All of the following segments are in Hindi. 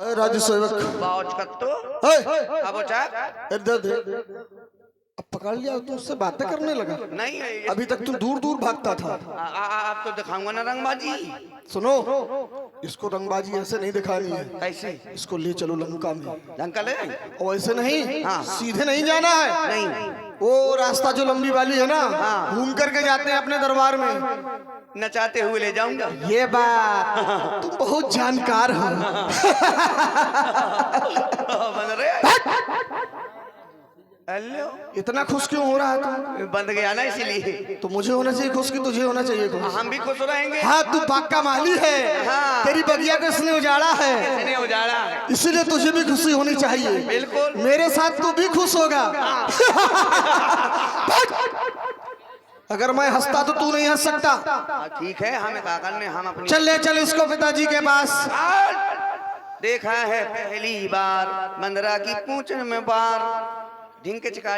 राजू सेवक बाउच कत्तो अब इधर दे। अब पकड़ लिया तो उससे बातें करने लगा। नहीं अभी तक तू दूर दूर भागता था। आप तो दिखाऊंगा ना रंगबाजी। सुनो, इसको रंगबाजी ऐसे नहीं दिखानी है। कैसे? इसको ले चलो लंका में। लंका ले? और ऐसे नहीं, हाँ। सीधे नहीं जाना है। नहीं, वो रास्ता जो लंबी वाली है ना, घूम करके जाते हैं अपने दरबार में। नचाते हुए ले जाऊंगा। ये बात तुम बहुत जानकार हो। बंद रहे। हेलो, इतना खुश क्यों हो रहा है तू? बंद गया ना इसीलिए। तो मुझे होना चाहिए खुश की तुझे होना चाहिए खुश। हम भी खुश रहेंगे। हाँ, तू बाग का माली है। हाँ। तेरी बगिया को इसने उजाड़ा है, इसने उजाड़ा है, इसीलिए तुझे भी खुशी होनी चाहिए। बिल्कुल। मेरे साथ तू भी खुश होगा। अगर मैं हंसता तो तू नहीं हंस सकता। ठीक है, हमें क्या करने, हम अपनी चल ले चल इसको पिताजी के पास। देखा है पहली बार बंदरा की पूंछ में बार। ढिंक चका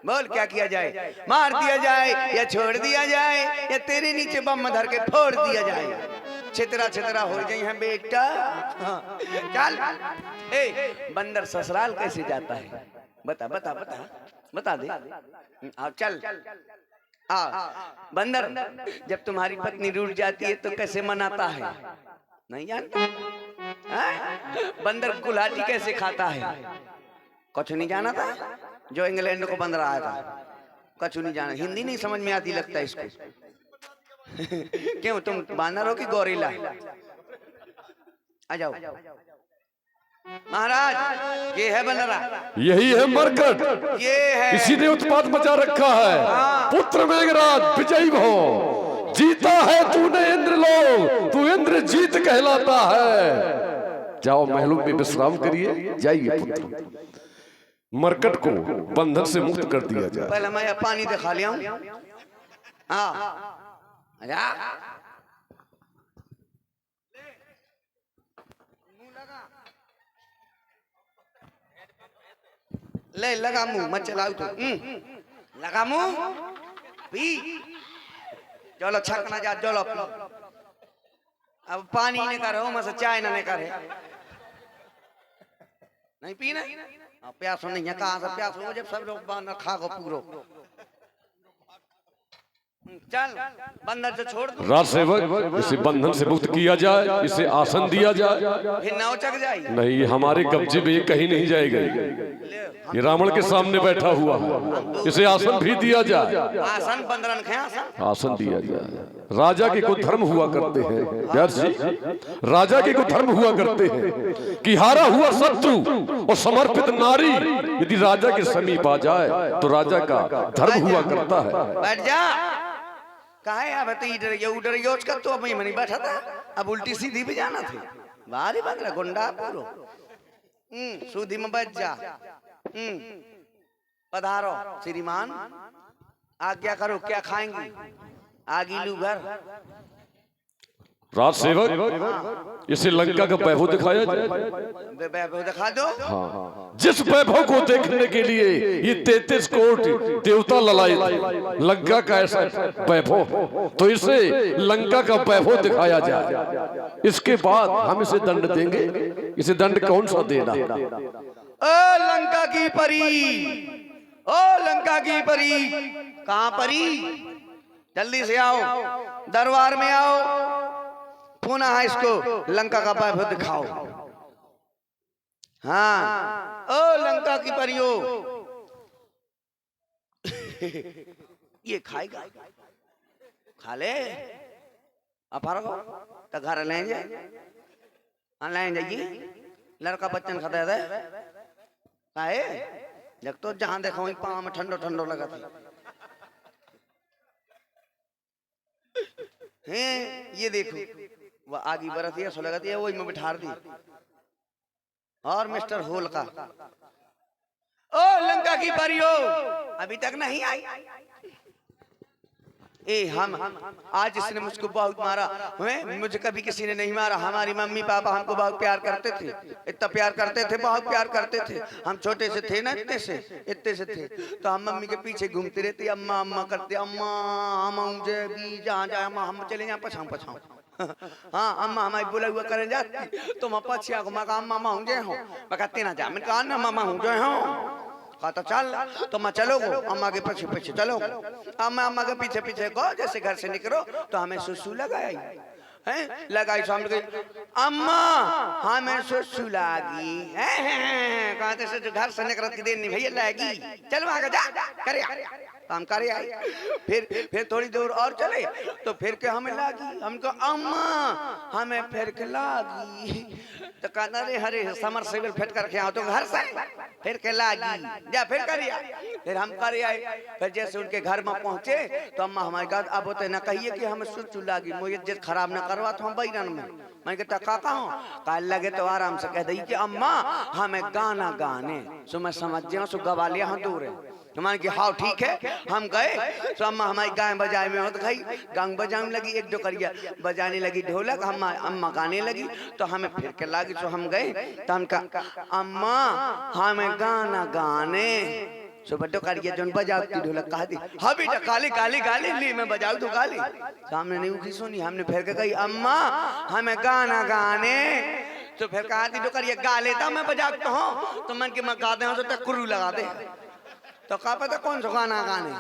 बोल क्या किया जाए? मार दिया जाए या छोड़ दिया जाए या तेरे नीचे बम धर के फोड़ दिया जाए? छितरा छितरा हो जाए हैं बेटा। हाँ। चल ए, बंदर ससुराल कैसे जाता है? बता बता बता बता दे। आओ चल। आ बंदर, जब तुम्हारी पत्नी रूठ जाती है तो कैसे मनाता है? नहीं जानता? बंदर गुलाटी कैसे खाता है? कुछ नहीं जाना था? जो इंग्लैंड को बंदर आया था, कुछ नहीं जाना। हिंदी नहीं समझ में आती लगता है इसको। क्यों, तुम बानर हो कि गोरिल्ला? आ जाओ महाराज, ये है बंदरा, यही है मरकट, ये है। इसी ने उत्पात मचा रखा है। पुत्र मेघराज विजयी भव, जीता है तूने इंद्रलोक, तू इंद्र जीत कहलाता है। जाओ महलों में विश्राम करिए, जाइए पुत्र। मरकट को बंधन से मुक्त कर दिया जाए। पहले मैं पानी दिखा लिया हूं। हाँ ले लगा मुंह मत चलाओ तो। लगा मुंह पी। चलो छकना जा, चलो अब पानी ने करे मत चाय ने करे। नहीं पीना? प्यास नहीं है, कहाँ से प्यास हो जब सब लोग बानर खा गो पूरो। चल बंदर से छोड़ दो। राज सेवक, इसे बंधन से मुक्त किया जाए, इसे आसन दिया जाए। फिर नाव चक जाए। नहीं, हमारे कब्जे में ये कहीं नहीं जाएगा। ये रावण के सामने बैठा हुआ है, इसे आसन भी दिया जाए। आसन बंदरन खे आसन, आसन दिया जाए। राजा के कुछ धर्म हुआ करते हैं व्यास जी, राजा के कुछ धर्म हुआ करते हैं कि हारा हुआ शत्रु और समर्पित नारी यदि राजा के समीप आ जाए तो राजा का धर्म हुआ करता है। बैठ जा। काहे अब तो उधर योच कर तो अब मैं नहीं बैठा था, अब उल्टी सीधी भी जाना थी। बारी बंदरा गुंडा पूरो। सूधी में बैठ जा। पधारो श्रीमान, आज्ञा करो, क्या खाएंगे? आगी लू घर। राज सेवक, इसे लंका का वैभव दिखाया जाए। वैभव दिखा दो। हाँ, जिस वैभव को देखने के लिए ये 33 कोटि देवता ललाए थे, लंका का ऐसा वैभव, तो इसे लंका का वैभव दिखाया जाए। इसके बाद हम इसे दंड देंगे। इसे दंड कौन सा देना? ओ लंका की परी, ओ लंका की परी, कहाँ परी? जल्दी से आओ, दरबार में आओ, पुनः इसको लंका का वैभव दिखाओ। हाँ, ओ लंका की परियो। ये खाएगा, खा ले। अपार तो घर ले जाए, ले जाइए। लड़का बच्चन खाता है काहे? जब तो जहां देखो वहीं पाँव में ठंडो ठंडो लगा था। हैं ये देखो, वह आगी बरती है, सो लगाती है, वही में बिठा दी। और मिस्टर होल का, ओ लंका की परियो अभी तक नहीं आई। हम आज इसने मुझको बहुत मारा, मुझे कभी किसी ने नहीं मारा। हमारी मम्मी पापा हमको बहुत प्यार करते थे, इतना प्यार करते थे, बहुत प्यार करते थे। हम छोटे से थे ना, इतने से थे, तो हम मम्मी के पीछे घूमते रहते, अम्मा अम्मा करते, अम्मा हम मुझे भी जहाँ जाए अम्मा, हम चले जाए पछाऊ पछाऊ। हाँ अम्मा हमारी बोला हुआ करें जाती तो मैं पछिया को मैं कहा अम्मा मैं हूँ जे हूँ मैं कहती ना जा मैंने कहा ना मामा हूँ जो हूँ कहा तो चल तो मैं चलो अम्मा के पीछे पीछे चलो अम्मा के पीछे पीछे गो जैसे घर से निकलो तो हमें सुसु लगाई हैं लगाई सामने गई अम्मा हमें सुसु लागी कहते से घर से निकल की देर नहीं भैया लागी चलो आगे जा करे काम करे आई फिर थोड़ी दूर और चले तो फिर के हमें लागी हमको अम्मा हमें फिर के लागी तो कहना रे हरे समर सेवल फेट करके आओ तो घर से फिर के लागी जा फिर करिए फिर हम करे आए फिर जैसे उनके घर में पहुंचे तो अम्मा हमारे घर अब होते ना कहिए कि हमें सुचू लागी मुझे इज्जत खराब ना करवा तो हम बैरन में मैं कहता काका हूँ कल लगे तो आराम से कह दी कि अम्मा हमें गाना गाने सो मैं समझ जाऊँ सो गवा लिया हाँ दूर है मान की हाँ ठीक है हम गए तो अम्मा हमारी गाय बजाए में हो तो गई गांग बजाने लगी एक दो करिया बजाने लगी ढोलक हम अम्मा गाने लगी तो हमें फिर के लगी तो हम गए तो हम कहा अम्मा हमें गाना गाने सो बड्डो करिया जोन बजाती ढोलक कहा दी हाँ बेटा काली काली गाली ली मैं बजाऊ तो गाली सामने नहीं उठी सुनी हमने फिर के कही अम्मा हमें गाना गाने तो फिर कहा दी तो करिए गा लेता मैं बजाता हूँ तो मन के मैं गा दे तो कुर्रू लगा दे तो कहा पता कौन सा गाना गाने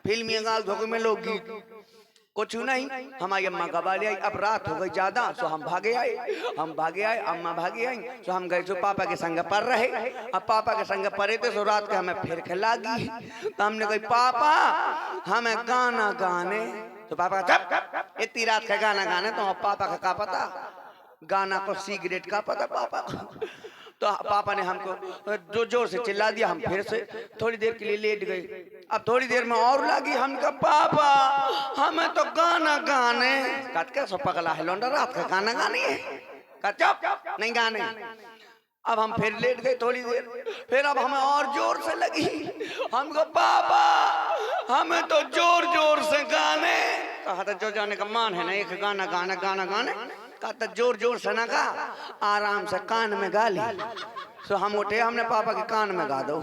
फिल्मी गाल धोखे में लोग गीत कुछ नहीं हमारी अम्मा गवा ले आई अब रात हो गई ज्यादा सो हम भागे आए अम्मा भागे आई तो हम गए तो पापा के संग पर रहे अब पापा के संग परे थे सो रात के हमें फिर खिलागी तो हमने कही पापा हमें गाना गाने तो पापा चुप इतनी रात का गाना गाने तो पापा का पता गाना को सिगरेट का पता पापा को तो पापा ने हमको जो जोर से चिल्ला दिया हम फिर से थोड़ी देर के लिए लेट गए अब थोड़ी देर में और लगी हम कहा पापा हमें तो गाना गाने कट के सो पगला है लौंडा रात का गाना गाने है कहा चुप नहीं गाने अब हम फिर लेट गए थोड़ी देर फिर अब हमें और जोर से लगी हमको पापा हमें तो जोर जोर से गाने कहा था जो जाने का मान है ना एक गाना गाना गाना गाने कहता जोर जोर से ना गा आराम से कान में गा ली सो हम उठे हमने पापा के कान में गा दो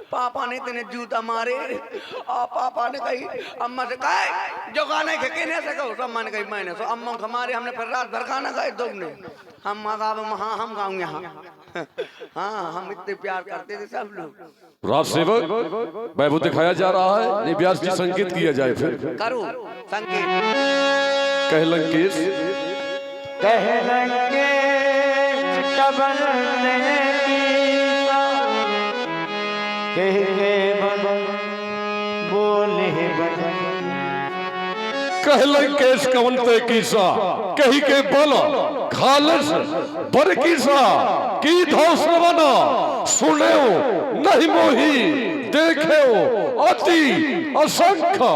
पापा ने तेने जूता मारे और पापा ने कही अम्मा से कहा जो गाने के कहने से कहो तो अम्मा ने कही मैंने सो अम्मा को मारे हमने फिर रात भर गाना गाए दो ने हम हाँ हम गाऊंगे यहाँ हाँ हम इतने प्यार करते थे सब लोग राज सेवक वैभव दिखाया जा रहा है ये व्यास जी संकेत किया जाए फिर करो संकेत कह लंकेश कह लंकेश कवनते कीसा कही के बल खालस बर कीसा की धौसवना सुने नहीं मोही देखे अति असंख्य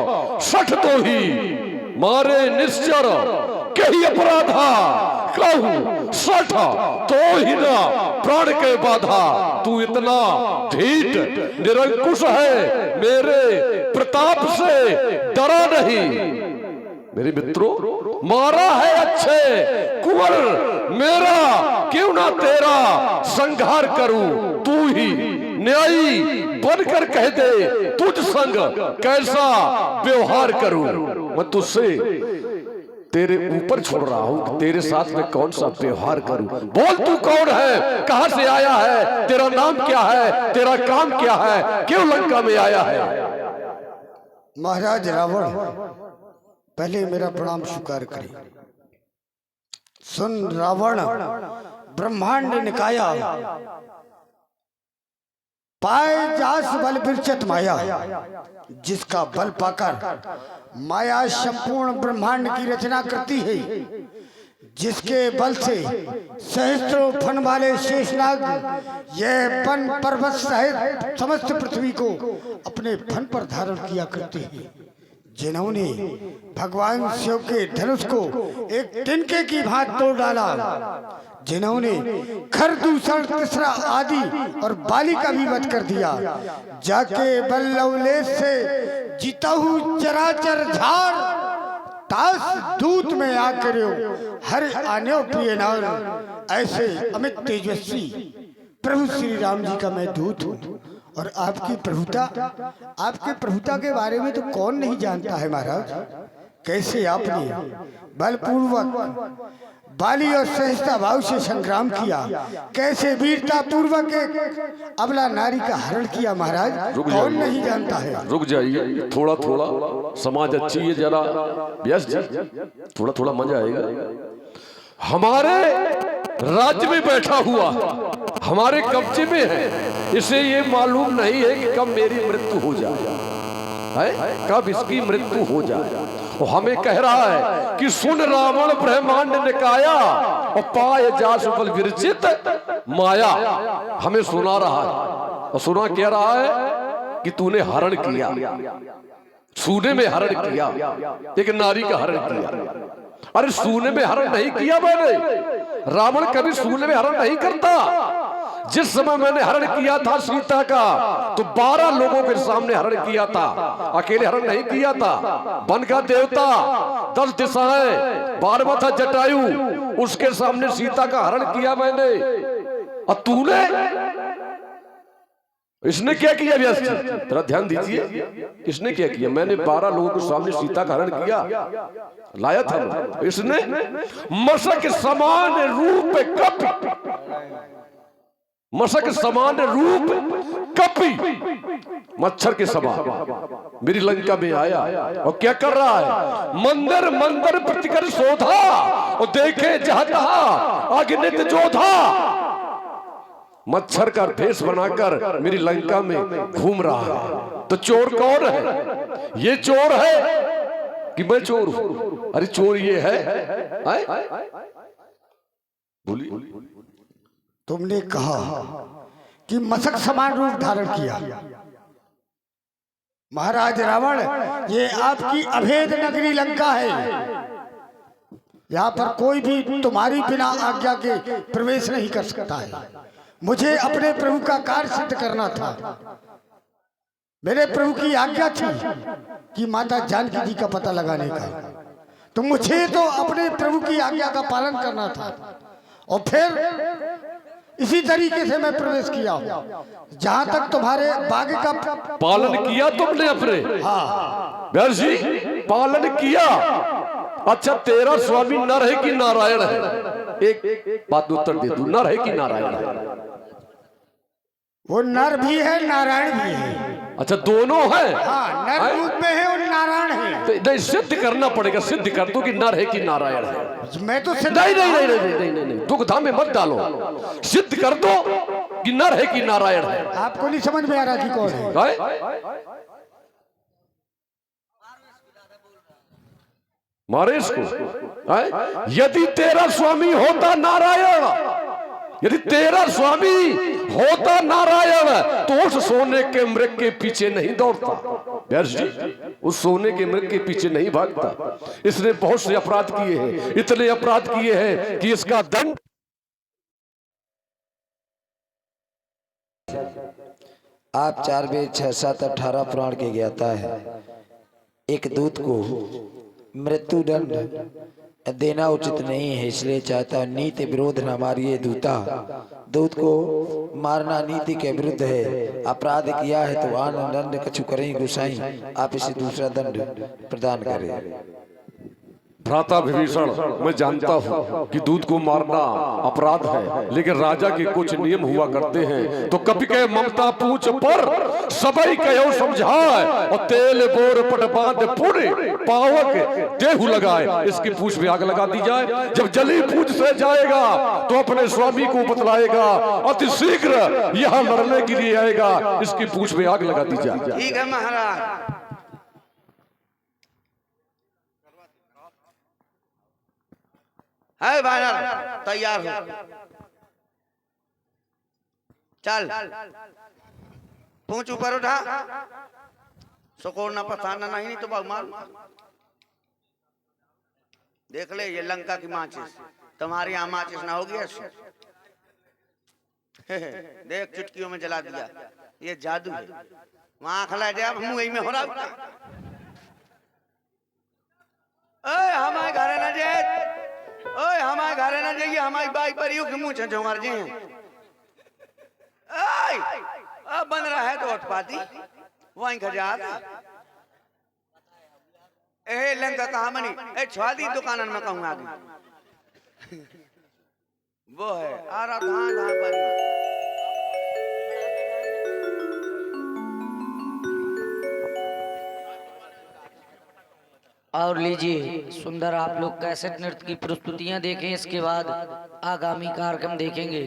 सठ तो ही मारे निश्चर कही अपराधा कहूँ सठ तो ही ना प्राण के बाधा तू इतना ढीठ निरंकुश है मेरे प्रताप से डरा नहीं मेरे मित्रों मारा है अच्छे कुंवर मेरा क्यों ना तेरा संहार करूं तू ही न्यायी बनकर कह दे तुझ संग कैसा व्यवहार करूं मैं तुझसे तेरे ऊपर छोड़ रहा हूं तेरे साथ में कौन सा व्यवहार करूं बोल तू कौन है कहां से आया है तेरा नाम क्या है तेरा काम क्या है क्यों लंका में आया है महाराज रावण पहले मेरा प्रणाम स्वीकार करें सुन रावण ब्रह्मांड निकाया पाए जास बल बिरचत माया जिसका बल पाकर माया संपूर्ण ब्रह्मांड की रचना करती है जिसके बल से सहस्त्रों फन वाले शेषनाग यह वन पर्वत सहित समस्त पृथ्वी को अपने फन पर धारण किया करते हैं जिन्होंने भगवान शिव के धनुष को एक तिनके की भांति तोड़ डाला जिन्होंने खरदूषण तीसरा आदि और बाली का भी वध कर दिया जाके बल लवलेश से जीता हूँ चराचर झार तास दूत में आकर हर आने प्रिय नार ऐसे अमित तेजस्वी प्रभु श्री राम जी का मैं दूत हूँ और आपकी प्रभुता के बारे में तो कौन नहीं जानता है महाराज कैसे आपने बलपूर्वक बाली और सहजता भाव से संग्राम किया, कैसे वीरता पूर्वक एक अबला नारी का हरण किया महाराज, कौन नहीं जानता है। रुक जाइए, थोड़ा थोड़ा समाज अच्छी है, जरा व्यास जी थोड़ा थोड़ा मजा आएगा। हमारे राज्य में बैठा हुआ, हमारे कब्जे में है, इसे ये मालूम नहीं है कि कब मेरी मृत्यु हो जाए, है कब इसकी मृत्यु हो जाए। वो हमें कह रहा है कि सुन रावण ब्रह्मांड निकाया और पाए जास बल विरचित माया। हमें सुना रहा है और सुना कह रहा है कि तूने हरण किया, सूने में हरण किया, एक नारी का हरण किया। अरे सूने में हरण नहीं किया मैंने, रावण कभी सूने में हरण नहीं करता। जिस समय मैंने हरण किया था सीता का तो 12 लोगों के सामने हरण किया था, अकेले हरण नहीं किया था। वन का देवता 10 दिशाएं 12वां था जटायु, उसके सामने सीता का हरण किया मैंने। और तूने, इसने क्या किया व्यास जी, जरा ध्यान दीजिए, इसने क्या किया। मैंने 12 लोगों के सामने सीता का हरण किया, लाया था। इसने मशक समान रूप कपि, मशक समान रूप कपि, मच्छर के समान मेरी लंका में आया और क्या कर रहा है। मंदिर मंदिर प्रतिकर शोधा और देखे जहाँ तहाँ अग्नित जोधा। मच्छर का भेष बनाकर मेरी लंका में घूम रहा है। तो चोर कौन है? ये चोर है कि मैं चोर हूं? अरे चोर ये है, बोलिए। तुमने कहा कि मशक समान रूप धारण किया। महाराज रावण, ये आपकी अभेद नगरी लंका है, यहाँ पर कोई भी तुम्हारी बिना आज्ञा के प्रवेश नहीं कर सकता है। मुझे अपने प्रभु का कार्य सिद्ध करना था। मेरे प्रभु की आज्ञा थी कि माता जानकी जी का पता लगाने का, तो मुझे तो अपने प्रभु की आज्ञा का पालन करना था। और फिर इसी तरीके से मैं प्रवेश किया। जहां तक तुम्हारे बाग का पालन किया तुमने अपने, हाँ व्यास जी पालन किया। अच्छा तेरा स्वामी नर है कि नारायण है? एक बात उत्तर दे, तू नर है कि नारायण है? वो नर भी है नारायण भी है। अच्छा दोनों है, हाँ, नर रूप में है और नारायण है। तो नहीं सिद्ध करना पड़ेगा, सिद्ध कर दो कि नर है कि नारायण है। मैं तो नहीं नहीं नहीं नहीं नहीं नहीं नहीं दुखधाम में मत डालो, सिद्ध कर दो कि नर है कि नारायण है। आपको नहीं समझ में आ रहा कि कौन है? मारे इसको। यदि तेरा स्वामी होता नारायण, यदि तेरा स्वामी होता नारायण तो उस सोने के मृग के पीछे नहीं दौड़ता। व्यास जी उस सोने के मृग के पीछे नहीं भागता। इसने बहुत से अपराध किए हैं, इतने अपराध किए हैं कि इसका दंड। आप 4 वेद 6 7 18 पुराण के ज्ञाता है। एक दूत को मृत्यु दंड देना उचित नहीं है, इसलिए चाहता नीति विरोध न मारिए दूता। दूत को मारना नीति के विरुद्ध है। अपराध किया है तो आनंद दंड कछु करें गुसाई, आप इसे दूसरा दंड प्रदान करें। भ्राता विभीषण, मैं जानता हूँ कि दूध को मारना अपराध है, लेकिन राजा के कुछ नियम हुआ करते हैं। तो कभी कहे ममता पूछ पर सबई कहो समझाए, और तेल बोर पट बांध पुणे पावक देहु लगाए, इसकी पूछ में आग लगा दी जाए। जब जली पूछ से जाएगा तो अपने स्वामी को बतलाएगा, अति शीघ्र यहाँ लड़ने के लिए आएगा, इसकी पूछ में आग लगा दी जाए। ठीक है महाराज। है बानर तैयार हो, चल पूंछ ऊपर उठा, सुकोड़ना पसाना नहीं तो भगवान देख ले। ये लंका की माचिस, तुम्हारी यहाँ माचिस ना होगी ऐसे। देख चुटकियों में जला दिया, ये जादू है। वहां खला जाए मुंह में हो रहा। हमारे घर न जाए, ओए हमारे घर ना जाइए, हमारी बाई पर यू मुंह छो मर जी। अब बन रहा है तो उठ पाती वहीं खजात। ए लंका कहाँ बनी? ए छुआदी दुकान में कहूँ आगे वो है आ रहा कहाँ बनी। और लीजिए सुंदर आप लोग कैसेट नृत्य की प्रस्तुतियां देखें, इसके बाद आगामी कार्यक्रम देखेंगे।